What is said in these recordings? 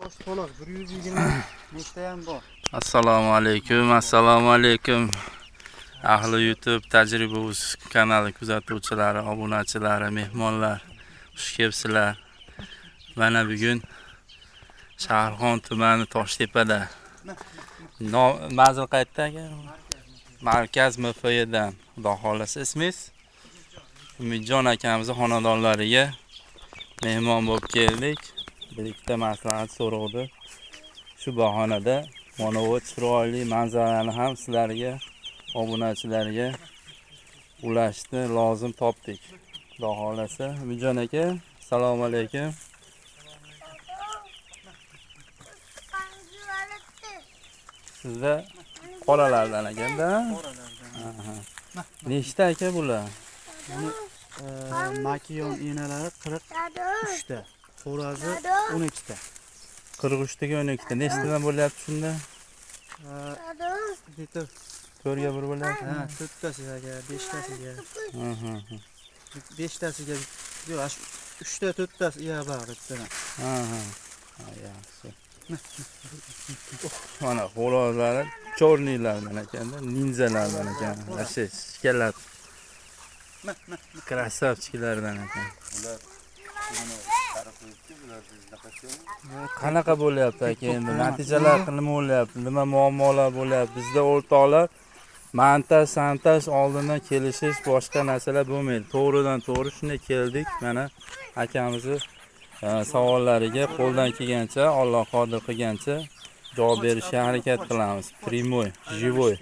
Tosh to'liq 120 nechta ham bor. Assalomu alaykum. Ahli YouTube tajriba uz kanali kuzatuvchilari, obunachilari, mehmonlar, xush kelibsizlar. Mana bugun Shahrixon tumani Toshtepada. Manzil qayerda aka? Markaz MFYdan. Xudo xolasa ismingiz? Umidjon akamizning xonadonlariga mehmon bo'lib keldik. Bir ikkita maslahat so'rovdi. Shu bahonada mana bu chiroyli manzarani ham sizlarga, obunachilarga ulashni lozim topdik. Xudo xolasa. Umidjon aka, assalomu alaykum. Sizda qolalardan ekanda? Nechta aka bular? Makiyon enalari 43 ta. Xo'rozi 12 ta. 43 taga 12 ta. Nechtadan bo'lyapti shunda? Bitta 4ga 1 bo'lyapti. ha, 4 tasiga, 5 tasiga. 5 tasiga yo'q, 3 ta 4 tasi iya bor bittadan. Yaxshi. Mana xo'rozlari chornilardan ekanda, ninzalardan ekan. Ashe shikalat. Krasavchiklardan ekan. Qanaqa bo'lyapti aka endi? Natijalar nima bo'lyapti? Nima muammolar bo'lyapti? Bizda o'rtoqlar montaj oldindan kelishish boshqa narsalar bo'lmaydi. To'g'ridan to'g'ri shunday keldik. Mana akamizni savollariga qo'ldan kelgancha, Alloh qodir qilgancha javob berishga harakat qilamiz. Primoy, живой.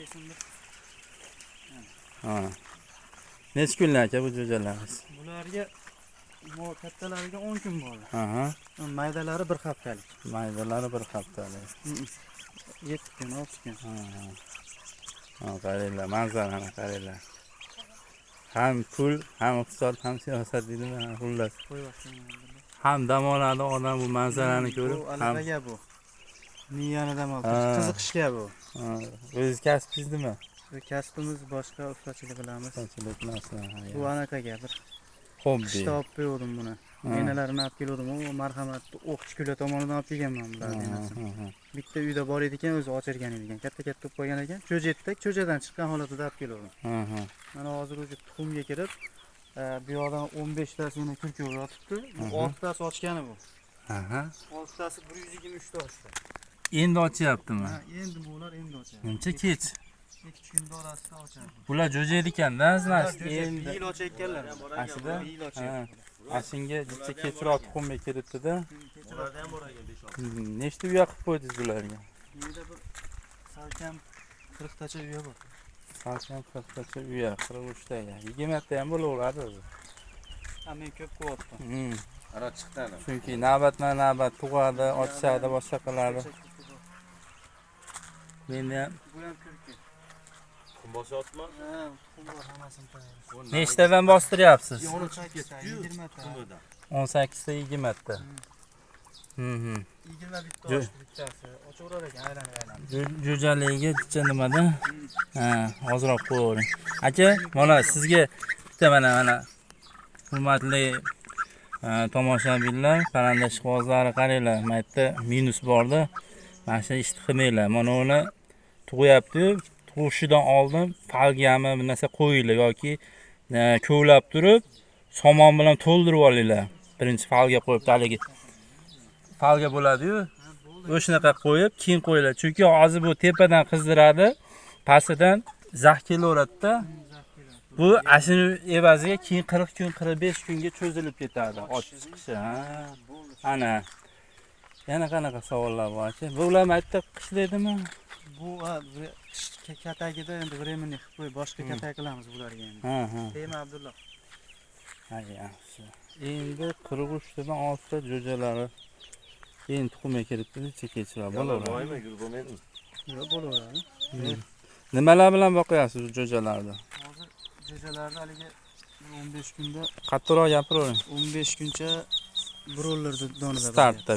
Necha kunlar aka bu jo'jalaringiz? Bularga kattalariga 10 kun bo'ldi. Maydalari 1 haftalik. Maydalari 1 haftalik. 7 kun, 6 kun. Qaranglar, manzarani qaranglar. Ham pul, ham iqtisod, ham siyosat deydimi, xullas. Ham dam oladi odam bu manzarani ko'rib, ham bu. Niyani dam oladi. Qiziqishga bu. O'zingiz kasbingiz nima? Kasbimiz boshqa ustachilik qilamiz. Ustachilik narsa. Bu anaqaga bir hobbi. Qishda olib qo'ydim buni. Enalarini olib keldim. U marhamatli o'qituvchilar tomonidan olib kelganman bularni. Bitta uyda bor ekan, o'zi ochirgan ekan. Katta-katta bo'lib qolgan ekan. Cho'jadan chiqqan holatida olib keldim. Mana hozir o'zi tuxumga kirib, bu yoqdan 15 tasini kulkib yotibdi. Bu 6 tasi ochgani bu. 6 tasi 123 ta ochdi. Endi ochyaptimi? Endi bular endi ochyapti. Muncha kech. 2 kun orasida ochadi. Bular jo'jaydi ekanda, sizlar. Endi yil ochayotganlar. Aslida yil ochyapti. Ashinga jicha kechroq tuxumga kiritdi-da. Bularda ham bor ekan 5-6. Nechta uya qilib qo'ydingiz bularga? Uyda bir salkam 40 tacha uya bor. Salkam 40 tacha uya, 43 taga. 20 ta ham bo'laveradi o'zi. Men ko'p qilyapman. Ara chiqdi. Chunki navbatma-navbat tug'adi, ochishadi, boshqa qiladi. Menda ham bu ham kulki. Tuxum bosyaptimi? Tuxum bor, hammasini tayyorlaymiz. nechtadan bostiryapsiz? 18 ta, 20 ta. 18 ta, 20 ta. 20 bitta ochdi bittasi. Ochaverar ekan, aylanib. Jo'jaligiga jicha nimada? Hozirroq qo'yavering. Aka, mana sizga bitta mana hurmatli tomoshabinlar, qarindashqozlari qaranglar. Mana yerda minus borda. Mana shu ishni qilmanglar. Mana uni tug'yapti-yu, tug'ishidan oldin falgami bir narsa qo'yinglar yoki ko'lab turib, somon bilan to'ldirib olinglar. Birinchi falga qo'yib, haligi falga bo'ladi-yu, o'shanaqa qo'yib, keyin qo'yinglar. Chunki hozir bu tepadan qizdiradi, pastidan zax kelaveradi-da. Bu ashini evaziga keyin 40 kun, 45 kunga cho'zilib ketadi ochib chiqishi. Ana. Yana qanaqa savollar bor aka? Bular maytda qishlaydimi? Bu katagida endi временный qilib qo'y, boshqa katag qilamiz bularga endi. Deyman Abdulloh. Yaxshi. Endi 43 tadan 6 ta jo'jalari endi tuxumga kiribdi, chekechlar bo'laveradi. Boymi, yurib bo'lmaydimi? Yo'q, bo'laveradi. Nimalar bilan boqyapsiz jo'jalarni? Hozir jo'jalarni haliga 15 kunda Qattiqroq gapiravering. 15 kuncha brollarda donada Startda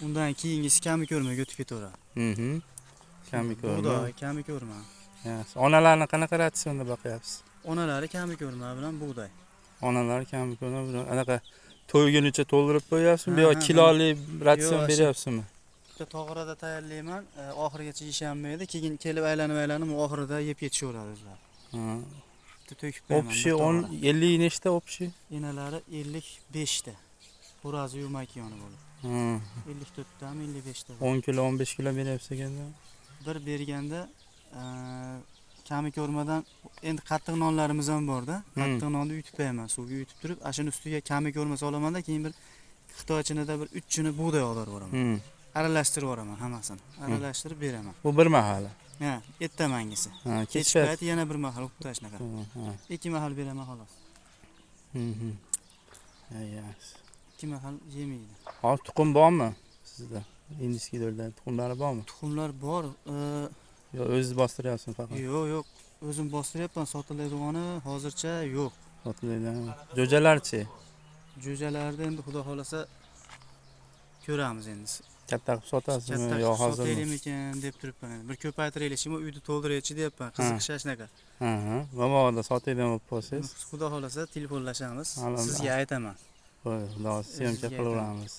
undan keyingisi kami ko'rmay o'tib ketaveradi. Kami ko'rma. Bug'doy, kami ko'rma. Yaxshi. Onalarni qanaqa ratsionda boqyapsiz? Onalari kami ko'rma bilan bug'doy. Onalar kami ko'rma bilan anaqa to'ygunicha to'ldirib qo'yapsizmi yo Ha, kiloli ratsion Yo'q, beryapsizmi? bitta tog'orada tayyorlayman, oxirigacha yeyisholmaydi, keyin kelib aylanib oxirida yeb ketishaveradi o'zlari. Ha. Bitta to'kib qo'yaman. Общий 50 nechta общий? Enalari 55 ta. Xo'razi yu makiyoni bo'lib. Ha. 54 tami, 55 ta. 10 kilo 15 kilo beryapsiz ekanda. Bir berganda kami ko'rmadan endi qattiq nonlarimiz ham bor-da. Qattiq nonni yutib qo'yaman, suvga yutib turib, ashuni ustiga kami ko'rma solaman-da, keyin bir xitoychinida bir 3 chini bug'doy olib boraman. Aralashtirib yuboraman hammasini. Aralashtirib beraman. Bu bir mahal. Ha, ertamangisi. Ha, Kech kechga. payti yana bir mahal o'qib tashlaqa. Ha. 2 mahal beraman xolos. Ayas. 2 mahal yemaydi. Hop, tuxum bormi sizda? Indiskidorda tuxumlari bormi? Tuxumlar bor. Yo o'zingiz bostiryapsizmi faqat? Yo'q. O'zim bostiryapman, sotilaydigani hozircha yo'q. Sotilaydi. Jo'jalarchi? Jo'jalarni endi xudo xolasa ko'ramiz endi. Katta qilib sotasizmi Katta yo hozir? sotaylikmikan deb turibman endi. Bir ko'paytiraylik, shimo uyni to'ldiraychi deyapman. Qiziqish shunaqa. Ha. Mabodo sotaydigan bo'lib qolsangiz, Xudo xolasa telefonlashamiz. Alhamdulillah. Sizga aytaman. qo'y, xudo syomka Sizga qilaveramiz.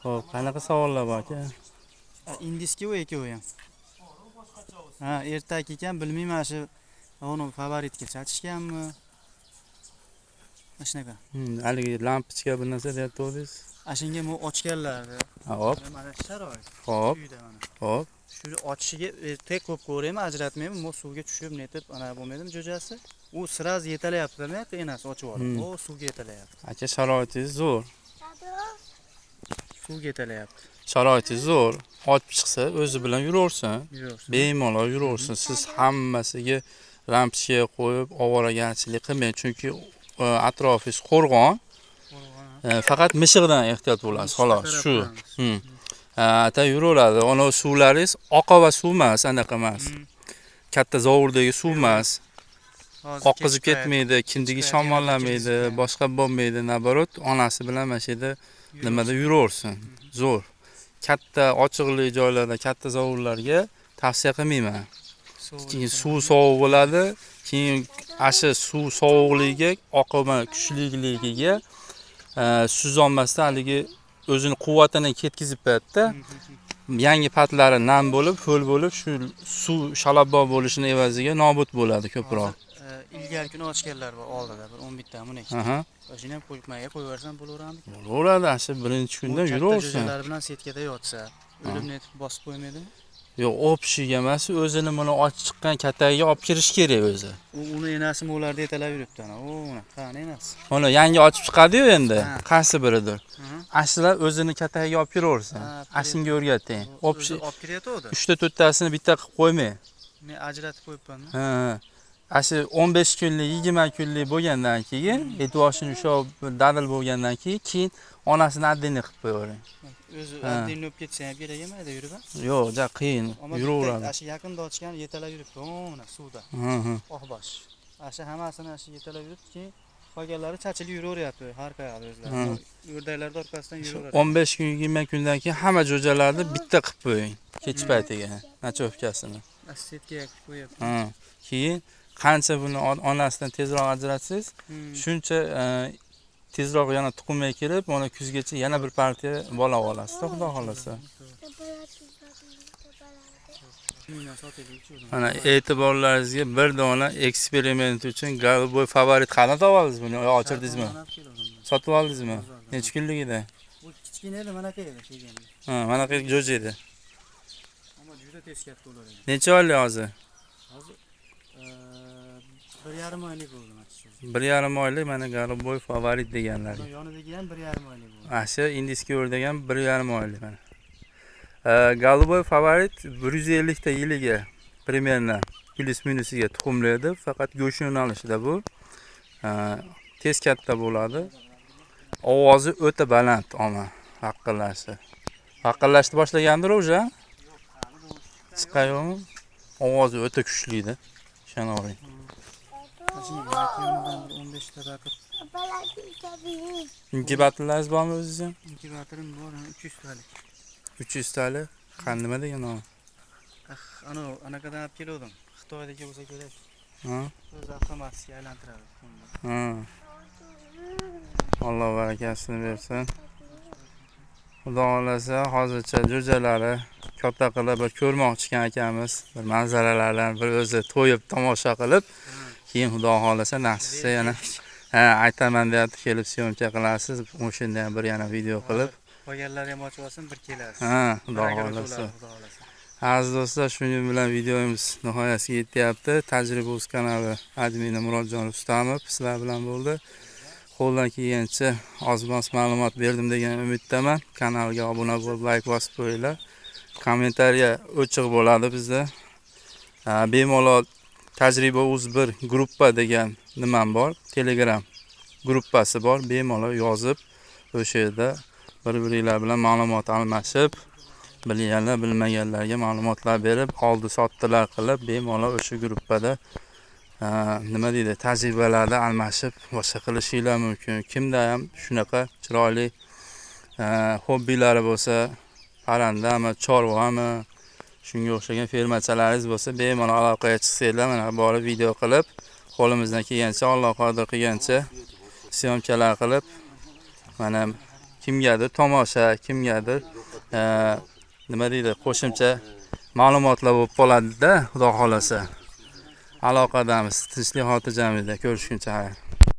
Xo'p, qanaqa savollar bor aka? Indiski u ikkovi ham. Ha, ertak ekan, bilmayman shu uni favoritga chatishganmi? Shunaqa. Haligi lampochka bir narsa deyaptidingiz. Ashunga men ochganlardi. Hop, Mana sharoit. hop, Uyda mana. hop. Shuni ochishiga tek qo'yib ko'rayman, ajratmayman. Men suvga tushib netib ana bo'lmaydimi jo'jasi? U siraz yetalayapti-da, men enasi ochib yubordim. O suvga yetalayapti. Aka sharoitingiz zo'r. Suvga yetalayapti. Sharoitingiz zo'r. Ochib chiqsa o'zi bilan yuraversin. Yuraversin. Bemalol yuraversin. Siz hammasiga lampochka qo'yib ovoragarchilik qilmang, chunki atrofingiz qo'rg'on. Faqat mishiqdan ehtiyot bo'lasiz, xolos. Shu. Ata yuraveradi. Ona suvlaringiz oqova suv emas, anaqa emas. Katta zovurdagi suv emas. Oqizib ketmaydi, kindigi shamollamaydi, boshqa bo'lmaydi, nabarot onasi bilan mana shu yerda nimada yuraversin. Zo'r. Katta ochiqli joylarda, katta zovurlarga tavsiya qilmayman. Keyin suv sovuq bo'ladi, keyin asha suv sovuqligiga, oqima kuchligiga suz olmasdan haligi o'zini quvvatini ketkizib qo'yadi-da. Yangi patlari nam bo'lib, ho'l bo'lib, shu suv shalabbo bo'lishini evaziga nobud bo'ladi ko'proq. Ilgari kuni ochganlar bor oldida, bir 11 ta muni. Aha. O'shini ham qo'yib qo'yaversam bo'laveradimi? Bo'laveradi, asha birinchi kundan yuraversin. Jo'jalar bilan setkada yotsa, o'limni etib bosib qo'ymaydimi? Yo'q, opshiga emas, o'zini buni ochib chiqqan katagiga olib kirish kerak o'zi. Uni enasi mo'larda yetalab yuribdi ana. Uni qani enasi. Mana yangi ochib chiqadi-yu endi. Qaysi biridir? Aslar o'zini katagiga olib kiraversin. Ashinga o'rgating. Opshi olib kiryapti. 3 ta 4tasini bitta qilib qo'ymang. Men ajratib qo'yibman. Ha. Ashi 15 kunlik, 20 kunlik bo'lgandan keyin, e'tiboshini shu dadil bo'lgandan keyin onasini addini qilib qo'yavering. O'zi addini olib ketsa ham kerak emaydi yurib. Yo'q, ja qiyin, yuraveradi. Ashi yaqinda ochgan yetalab yuribdi, mana suvda. Oqbosh. Ashi hammasini ashi yetalab yuribdi, keyin qolganlari chachilib yuraveryapti har qayerda o'zlari. O'rdaklarda orqasidan yuraveradi. 15 kun, 20 kundan keyin hamma jo'jalarni bitta qilib qo'ying. Kech paytiga, nachovkasini. Setga qo'yapti. Keyin qancha buni onasidan tezroq ajratsangiz, shuncha tezroq yana tuxumga kirib, mana kuzgacha yana bir partiya bola olasiz, xudo xolasa. Mana e'tiborlaringizga bir dona eksperiment uchun Golubboy favorit qani topasiz buni? Ochirdingizmi? Sotib oldingizmi? Necha kunlik edi? Bu kichkina edi, mana aka edi kelganda. Ha, mana aka jo'ja edi. Ammo juda tez katta bo'ladi. Necha oylik hozir? Hozir 1,5 oylik bo'ldi mana shu. 1,5 oylik mana Golubboy favorit deganlari. Yonidagi ham 1,5 oylik bo'ldi. Asha indiski o'rdak ham 1,5 oylik mana. Golubboy favorit 150 ta yiliga примерно plus minusiga tuxumlaydi, faqat go'sht yo'nalishida bu. Tez katta bo'ladi. Ovozi o'ta baland, ama haqillashi. Haqillashni boshlagandir o'sha? Chiqayo'mi? Ovozi o'ta kuchli-da. Ishonavering. Mashina 15 ta baqib. Inkubatorlaringiz bormi o'zingiz ham? Inkubatorim bor, 300 talik. 300 tali. Qani nima degan o? Anaqadan olib keldim. Xitoydagi bo'lsa kerak. Ha? O'zi avtomatiga aylantiradi. Ha. Alloh barakasini bersin. Xudo xolasa hozircha jo'jalari katta qilib bir ko'rmoqchi ekan akamiz. Bir manzaralardan bir o'zi to'yib tomosha qilib, keyin xudo xolasa nasibsa yana aytaman deyapti, kelib syomka qilasiz. O'shanda ham bir yana video qilib. Qolganlar ham ochib olsin, bir kelasiz. Xudo xolasa. Xudo xolasa. Aziz do'stlar, shuning bilan videomiz nihoyasiga yetyapti. Tajriba uz kanali admini Murodjon Rustamov sizlar bilan bo'ldi. Qo'ldan kelgancha oz-moz ma'lumot berdim degan umiddaman. Kanalga obuna bo'lib, like bosib qo'yinglar. Kommentariya ochiq bo'ladi bizda. Bemalol tajriba uz bir gruppa degan nimam bor. Telegram gruppasi bor. Bemalol yozib, o'sha yerda bir-biringlar bilan ma'lumot almashib, bilganlar bilmaganlarga ma'lumotlar berib, oldi sotdilar qilib, bemalol o'sha gruppada nima deydi, tajribalarda almashib boshqa qilishinglar mumkin. Kimda ham shunaqa chiroyli hobbilari bo'lsa, parrandami, chorvami, shunga o'xshagan fermachalaringiz bo'lsa, bemalol aloqaga chiqsanglar, mana borib video qilib, qo'limizdan kelgancha, Alloh qodir qilgancha syomkalar qilib, mana kimgadir tomosha, kimgadir nima deydi, qo'shimcha ma'lumotlar bo'lib qoladi-da, xudo xolasa. Aloqadamiz. Tinchlik xotirjamlikda ko'rishguncha.